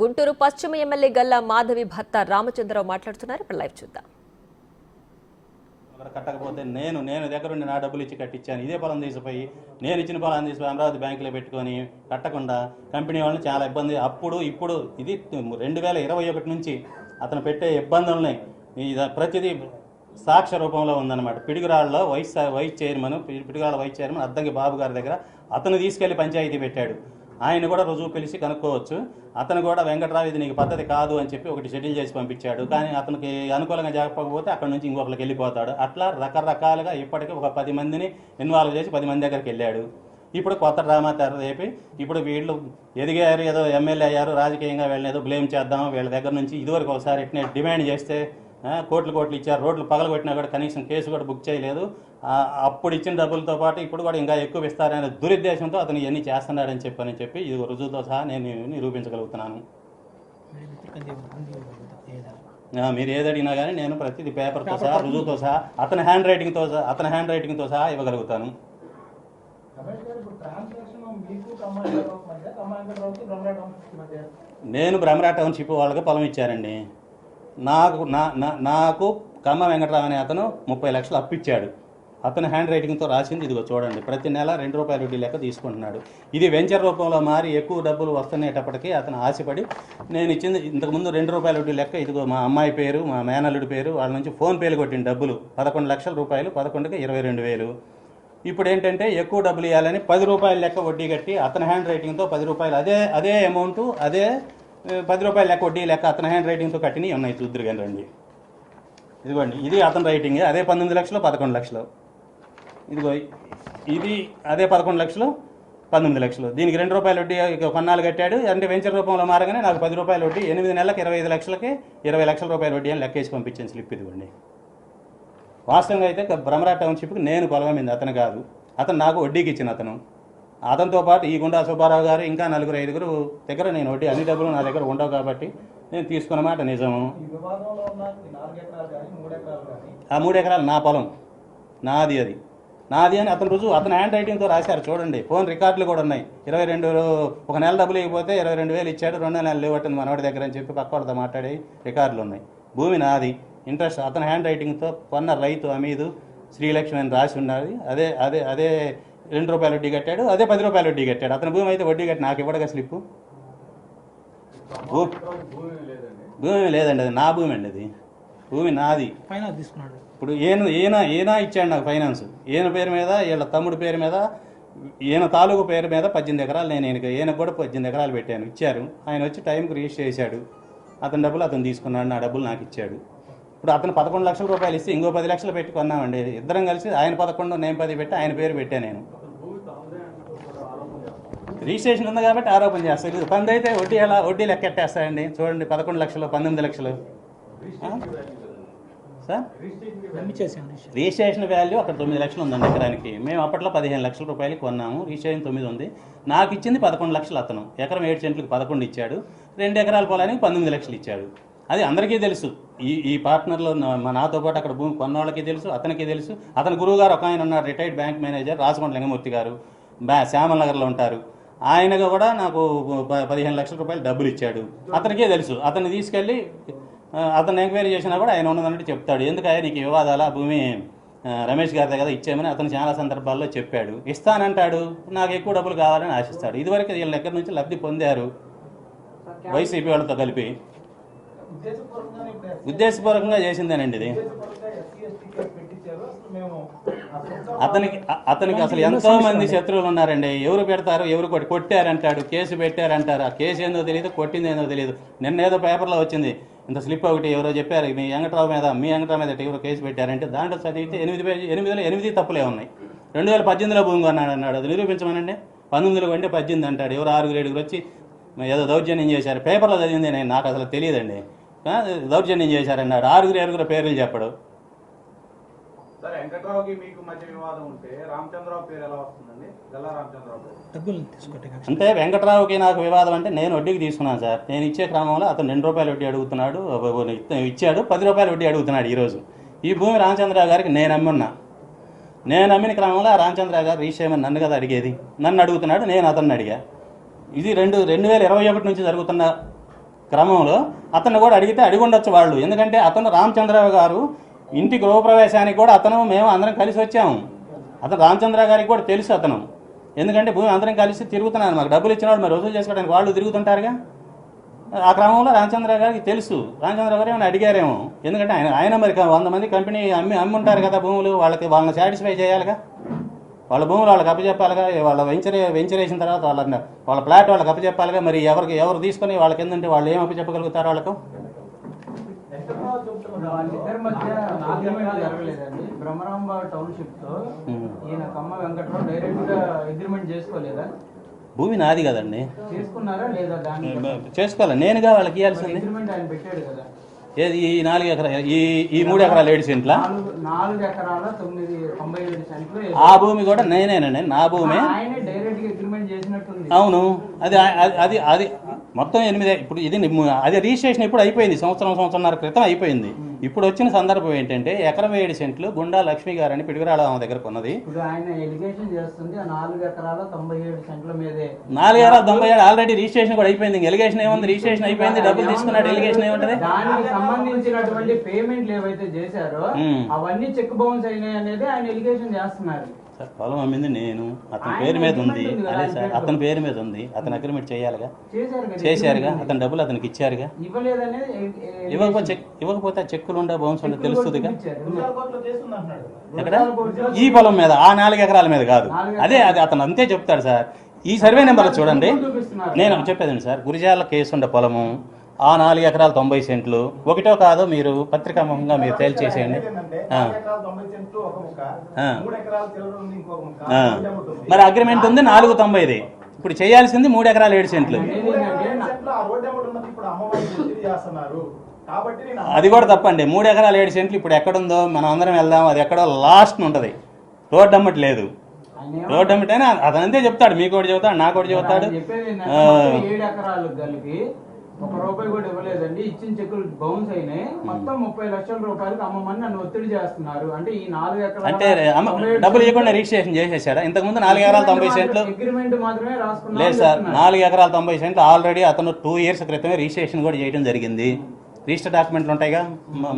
గుంటూరు పశ్చిమ ఎమ్మెల్యే గల్లా మాధవి భర్త రామచంద్రరావు మాట్లాడుతున్నారు. ఇప్పుడు లైవ్ చూద్దాం. కట్టకపోతే నేను దగ్గరుండి నా డబ్బులు ఇచ్చి కట్టించాను. ఇదే పొలం తీసిపోయి నేను ఇచ్చిన పొలాన్ని తీసిపోయి అమరావతి బ్యాంకులో పెట్టుకొని కట్టకుండా కంపెనీ వాళ్ళని చాలా ఇబ్బంది. అప్పుడు ఇప్పుడు ఇది 2021 నుంచి అతను పెట్టే ఇబ్బందుల్ని ప్రతిదీ సాక్ష్య రూపంలో ఉందన్నమాట. పిడుగురాళ్ళలో వైస్ చైర్మన్ అద్దంకి బాబు గారి దగ్గర అతను తీసుకెళ్లి పంచాయతీ పెట్టాడు. ఆయన కూడా రుజువు పిలిచి కనుక్కోవచ్చు. అతను కూడా వెంకట్రావు ఇది నీకు పద్ధతి కాదు అని చెప్పి ఒకటి షెడ్యూల్ చేసి పంపించాడు. కానీ అతనికి అనుకూలంగా జరగకపోతే అక్కడ నుంచి ఇంకొకరికి వెళ్ళిపోతాడు. అట్లా రకరకాలుగా ఇప్పటికీ ఒక 10 మందిని ఇన్వాల్వ్ చేసి 10 మంది దగ్గరికి వెళ్ళాడు. ఇప్పుడు కొత్త డ్రామా తెరదేపి ఇప్పుడు వీళ్ళు ఎదిగారు, ఏదో ఎమ్మెల్యే అయ్యారు, రాజకీయంగా వీళ్ళని ఏదో బ్లేమ్ చేద్దాం, వీళ్ళ దగ్గర నుంచి ఇదివరకు ఒకసారి ఇట్నే డిమాండ్ చేస్తే కోట్లు ఇచ్చారు, రోడ్లు పగలగొట్టినా కూడా కనీసం కేసు కూడా బుక్ చేయలేదు. అప్పుడు ఇచ్చిన డబ్బులతో పాటు ఇప్పుడు కూడా ఇంకా ఎక్కువ ఇస్తారనే దురుద్దేశంతో అతను ఇవన్నీ చేస్తున్నాడని చెప్పి ఇది రుజువుతో సహా నేను నిరూపించగలుగుతున్నాను. మీరు ఏదడిగినా కానీ నేను ప్రతిదీ పేపర్తో సహా రుజువుతో సహా అతని హ్యాండ్ రైటింగ్తో సహా ఇవ్వగలుగుతాను. నేను బ్రహ్మరా టౌన్షిప్ వాళ్ళకి పొలం ఇచ్చారండి. నాకు కమ్మ వెంకటరావు అనే అతను 30 లక్షలు అప్పిచ్చాడు. అతను హ్యాండ్ రైటింగ్తో రాసింది ఇదిగో చూడండి. ప్రతి నెల ₹2 వడ్డీ లెక్క తీసుకుంటున్నాడు. ఇది వెంచర్ రూపంలో మారి ఎక్కువ డబ్బులు వస్తునేటప్పటికీ అతను ఆశపడి నేను ఇచ్చింది ఇంతకుముందు ₹2 వడ్డీ లెక్క ఇదిగో మా అమ్మాయి పేరు, మా మేనల్లుడి పేరు, వాళ్ళ నుంచి ఫోన్పేలు కొట్టిన డబ్బులు 11 లక్షల రూపాయలు, 11కి 22,000. ఇప్పుడు ఏంటంటే ఎక్కువ డబ్బులు ఇవ్వాలని ₹10 లెక్క వడ్డీ కట్టి అతని హ్యాండ్ రైటింగ్తో ₹10 అదే అమౌంట్ అదే ₹10 లెక్క వడ్డీ లెక్క అతని హ్యాండ్ రైటింగ్తో కట్టినవి ఉన్నాయి. చూద్దరు కానీ రండి. ఇదిగోండి, ఇది అతని రైటింగ్. అదే 19 లక్షలు, 11 లక్షలు. ఇదిగో ఇది అదే 11 లక్షలు, 19 లక్షలు. దీనికి ₹2 వడ్డీ కొన్నాళ్ళు కట్టాడు. అంటే వెంచర్ రూపంలో మారగానే నాకు ₹10 వడ్డీ, 8 నెలలకు 25 లక్షలకి ₹20 లక్షల వడ్డీ అని లెక్కేసి పంపించాను స్లిప్. ఇదిగోండి. వాస్తవంగా అయితే బ్రహ్మరా టౌన్షిప్కి నేను పొలమైంది, అతను కాదు. అతను నాకు వడ్డీకి ఇచ్చిన అతనితో పాటు ఈ గుండా సుబ్బారావు గారు ఇంకా 4-5 దగ్గర నేను వడ్డీ అన్ని డబ్బులు నా దగ్గర ఉండవు కాబట్టి నేను తీసుకున్న మాట నిజము. ఆ 3 ఎకరాలు నా పొలం, నాది అని అతను రుజువు అతను హ్యాండ్ రైటింగ్తో రాశారు. చూడండి, ఫోన్ రికార్డులు కూడా ఉన్నాయి. 22 ఒక నెల డబ్బులు ఇవ్వకపోతే 22,000 ఇచ్చాడు, 2 నెలలు ఇవ్వట్టుంది మనవాడి దగ్గర అని చెప్పి పక్క వాళ్ళతో మాట్లాడి రికార్డులు ఉన్నాయి. భూమి నాది, ఇంట్రెస్ట్ అతని హ్యాండ్ రైటింగ్తో కొన్న రైతు అమీదు శ్రీలక్ష్మి అని రాసి ఉన్నది. అదే ₹2 వడ్డీ కట్టాడు, అదే ₹10 వడ్డీ కట్టాడు. అతని భూమి అయితే వడ్డీ కట్టి నాకు ఇవ్వడగా స్లిప్పు. భూమి లేదండి, అది నా భూమి అండి. అది భూమి నాది. ఇప్పుడు ఈయన ఇచ్చాడు నాకు ఫైనాన్స్. ఈయన పేరు మీద, వీళ్ళ తమ్ముడి పేరు మీద, ఈయన తాలూకు పేరు మీద 18 ఎకరాలు నేను ఈయనకు కూడా 18 ఎకరాలు పెట్టాను. ఇచ్చారు. ఆయన వచ్చి టైంకి రిజిస్టర్ చేశాడు. అతని డబ్బులు అతను తీసుకున్నాడు, నా డబ్బులు నాకు ఇచ్చాడు. ఇప్పుడు అతను ₹11 లక్షలు ఇస్తే ఇంకో 10 లక్షలు పెట్టి కొన్నామండి. ఇద్దరం కలిసి ఆయన 11 నేను 10 పెట్టి ఆయన పేరు పెట్టాను. నేను రిజిస్ట్రేషన్ ఉంది కాబట్టి ఆరోపణ చేస్తాను. పంది అయితే వడ్డీ లెక్కెట్టేస్తాయండి. చూడండి, 11 లక్షలు, 19 లక్షలు సార్. రిజిస్ట్రేషన్ వాల్యూ అక్కడ 9 లక్షలు ఉందండి ఎకరానికి. మేము అప్పట్లో 15 లక్షల రూపాయలకి కొన్నాము. రిజిస్ట్రేషన్ 9 ఉంది. నాకు ఇచ్చింది 11 లక్షలు. అతను ఎకరం 7 సెంట్లకు 11 ఇచ్చాడు. 2 ఎకరాల పొలానికి 19 లక్షలు ఇచ్చాడు. అది అందరికీ తెలుసు. ఈ పార్ట్నర్లో నాతో పాటు అక్కడ భూమి కొన్న వాళ్ళకి తెలుసు, అతనికి తెలుసు. అతని గురువు గారు ఒక ఆయన ఉన్నారు, retired bank manager Rajakonda Lingamurthy గారు, శ్యామల్ నగర్లో ఉంటారు. ఆయనగా కూడా నాకు 15 లక్షల రూపాయలు డబ్బులు ఇచ్చాడు. అతనికే తెలుసు. అతన్ని తీసుకెళ్ళి అతను ఎంక్వైరీ చేసినా కూడా ఆయన ఉన్నదంటే చెప్తాడు. ఎందుకయ్యా నీకు వివాదాల భూమి రమేష్ గారి దగ్గర ఇచ్చామని అతను చాలా సందర్భాల్లో చెప్పాడు. ఇస్తానంటాడు, నాకు ఎక్కువ డబ్బులు కావాలని ఆశిస్తాడు. ఇదివరకు వీళ్ళ దగ్గర నుంచి లబ్ధి పొందారు వైసీపీ వాళ్ళతో కలిపి. ఉద్దేశపూర్వకంగా చేసిందేనండి ఇది. అతనికి అసలు ఎంతో మంది శత్రువులు ఉన్నారండి. ఎవరు పెడతారు, ఎవరు కొట్టారంటాడు, కేసు పెట్టారంటారు. ఆ కేసు ఏందో తెలియదు, కొట్టింది ఏందో తెలియదు. నిన్నేదో పేపర్లో వచ్చింది, ఇంత స్లిప్ ఒకటి ఎవరో చెప్పారు, మీ వెంకట్రావు మీద ఎవరో కేసు పెట్టారంటే దాంట్లో చదివితే 8 తప్పులే ఉన్నాయి. 2018లో భూమి కొన్నాడు అన్నాడు. అది నిరూపించమనండి. 19లో కొంటే 18 అంటాడు. ఎవరు 6-7 వచ్చి ఏదో దౌర్జన్యం చేశారు. పేపర్లో చదివింది నేను, నాకు అసలు తెలియదండి. దౌర్జన్యం చేశారన్నాడు. 6-7 పేర్లు చెప్పడు. అంటే వెంకట్రావుకి నాకు వివాదం అంటే నేను వడ్డీకి తీసుకున్నాను సార్. నేను ఇచ్చే క్రమంలో అతను ₹2 వడ్డీ అడుగుతున్నాడు, ఇచ్చాడు. ₹10 వడ్డీ అడుగుతున్నాడు. ఈరోజు ఈ భూమి రామచంద్రరావు గారికి నేను అమ్మిన క్రమంలో ఆ రామచంద్రరావు గారు రీచ్ చేయమని నన్ను కదా అడిగేది. నన్ను అడుగుతున్నాడు, నేను అతన్ని అడిగా. ఇది 2021 నుంచి జరుగుతున్న క్రమంలో అతను కూడా అడిగి ఉండొచ్చు వాళ్ళు. ఎందుకంటే అతను రామచంద్రరావు గారు ఇంటి గృహప్రవేశానికి కూడా మేము అందరం కలిసి వచ్చాము. అతను రామచంద్రరావు గారికి కూడా తెలుసు అతను, ఎందుకంటే భూమి అందరం కలిసి తిరుగుతున్నాను. మాకు డబ్బులు ఇచ్చిన వాళ్ళు మరి వసూలు చేసుకోవడానికి వాళ్ళు తిరుగుతుంటారుగా. ఆ క్రమంలో రామచంద్రరావు గారికి తెలుసు. రామచంద్రరావు గారు ఏమైనా అడిగారేమో, ఎందుకంటే ఆయన మరి 100 మంది కంపెనీ అమ్మి ఉంటారు కదా భూములు. వాళ్ళని సాటిస్ఫై చేయాలిగా, వాళ్ళ భూములు వాళ్ళకి అప్పచెప్పాలిగా. వాళ్ళ వెంచర్ వేసిన తర్వాత వాళ్ళ ప్లాట్ వాళ్ళకి అప్పచెప్పాలిగా. మరి ఎవరు తీసుకొని వాళ్ళకి ఏంటంటే వాళ్ళు ఏం అప్పచెప్పగలుగుతారు వాళ్ళకు? వాళ్ళిద్దరి మధ్య అగ్రిమెంట్ జరగలేదండి. బ్రహ్మరాంబ టౌన్షిప్ తో ఈయన కమ్మ వెంకట్రావు డైరెక్ట్ గా అగ్రిమెంట్ చేసుకోలేదా? భూమి నాది కదండి. చేసుకున్నారా లేదా? దాన్ని చేసుకోవాలి. నేనుగా వాళ్ళకి ఇవ్వాల్సింది. అగ్రిమెంట్ ఆయన పెట్టాడు కదా. ఏది ఈ 4 ఎకరాలు, ఈ 3 ఎకరాలు 7 సెంట్ల 4 ఎకరాల 97 సెంట్లు ఆ భూమి కూడా నేనేనండి, నా భూమి. ఆయనే డైరెక్ట్ గా అగ్రిమెంట్ చేసినట్టుంది. అవును, అది మొత్తం 8. ఇప్పుడు అది రిజిస్ట్రేషన్ ఇప్పుడు అయిపోయింది, సంవత్సరంన్నర క్రితం అయిపోయింది. ఇప్పుడు వచ్చిన సందర్భం ఏంటంటే ఎకరం 7 సెంట్లు గుండా లక్ష్మి గారని పిడుగురాళ్ళ ఆమె దగ్గరకు ఉన్నది. ఇప్పుడు ఆయన ఎలిగేషన్ చేస్తుంది 4 ఎకరాల 97 సెంట్ల మీదే. 4 ఎకరాల 97 ఆల్రెడీ రిజిస్ట్రేషన్ కూడా అయిపోయింది. ఎలిగేషన్ ఏముంది? రిజిస్ట్రేషన్ అయిపోయింది, డబ్బులు తీసుకున్నాడు. ఎలిగేషన్ ఏముంటది? దానికి సంబంధించినటువంటి పేమెంట్లు ఏవైతే చేశారో అవన్నీ చెక్ బౌన్స్ అయినాయి అనేది ఆయన ఎలిగేషన్ చేస్తున్నారు. సార్ పొలం అమ్మింది నేను, అతని పేరు మీద ఉంది. అదే సార్, అతని పేరు మీద ఉంది. అతను అగ్రిమెంట్ చేయాలిగా, చేశారుగా. అతని డబ్బులు అతనికి ఇచ్చారుగా. ఇవ్వకపోతే చెక్కులు ఉండే బౌన్స్ ఉండే తెలుస్తుందిగా. ఎక్కడ? ఈ పొలం మీద, ఆ 4 ఎకరాల మీద కాదు. అదే అతను అంతే చెప్తాడు సార్. ఈ సర్వే నెంబర్ చూడండి, నేను చెప్పేదండి సార్. గురిజాల కేసు ఉండే పొలము, ఆ 4 ఎకరాల 90 సెంట్లు. ఒకటో కాదో మీరు పత్రికాముఖంగా మీరు తేల్చేసేయండి. మరి అగ్రిమెంట్ ఉంది 490. ఇప్పుడు చేయాల్సింది 3 ఎకరాల 7 సెంట్లు. అది కూడా తప్పండి. 3 ఎకరాల 7 సెంట్లు ఇప్పుడు ఎక్కడుందో మనం అందరం వెళ్దాం. అది ఎక్కడో లాస్ట్ ఉంటుంది, రోడ్డు అమ్మటి లేదు. రోడ్డు అమ్మటైనా అతను అంతే చెప్తాడు. మీకు కూడా చెబుతాడు, నాకు కూడా చెబుతాడు. 7 ఎకరాలు కలిపి ₹1 కూడా ఇవ్వలేదండి. ఇచ్చిన చెక్కులు బౌన్స్ అయినాయి. మొత్తం 30 లక్షల రూపాయలకు అమ్మమని నన్ను ఒత్తిడి చేస్తున్నారు. అంటే ఈ 4 ఎకరాలు అంటే డబ్బులు ఇవ్వకుండా రిజిస్ట్రేషన్ చేసేసారా? ఇంతకుముందు 4 ఎకరాల 90 సెంట్లు అగ్రిమెంట్ మాత్రమే రాసుకున్నారు. లేదు సార్, 4 ఎకరాల 90 సెంట్లు ఆల్రెడీ అతను 2 ఇయర్స్ క్రితమే రిజిస్ట్రేషన్ కూడా చేయడం జరిగింది. రిజిస్టర్ డాక్యుమెంట్లు ఉంటాయిగా,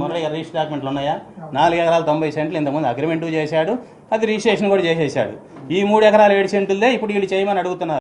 మురళి గారు రిజిస్టర్ డాక్యుమెంట్లు ఉన్నాయా? 4 ఎకరాల 90 సెంట్లు ఇంతకుముందు అగ్రిమెంట్ చేశాడు, అది రిజిస్ట్రేషన్ కూడా చేసేసాడు. ఈ 3 ఎకరాల 7 సెంట్లదే ఇప్పుడు వీళ్ళు చేయమని అడుగుతున్నారు.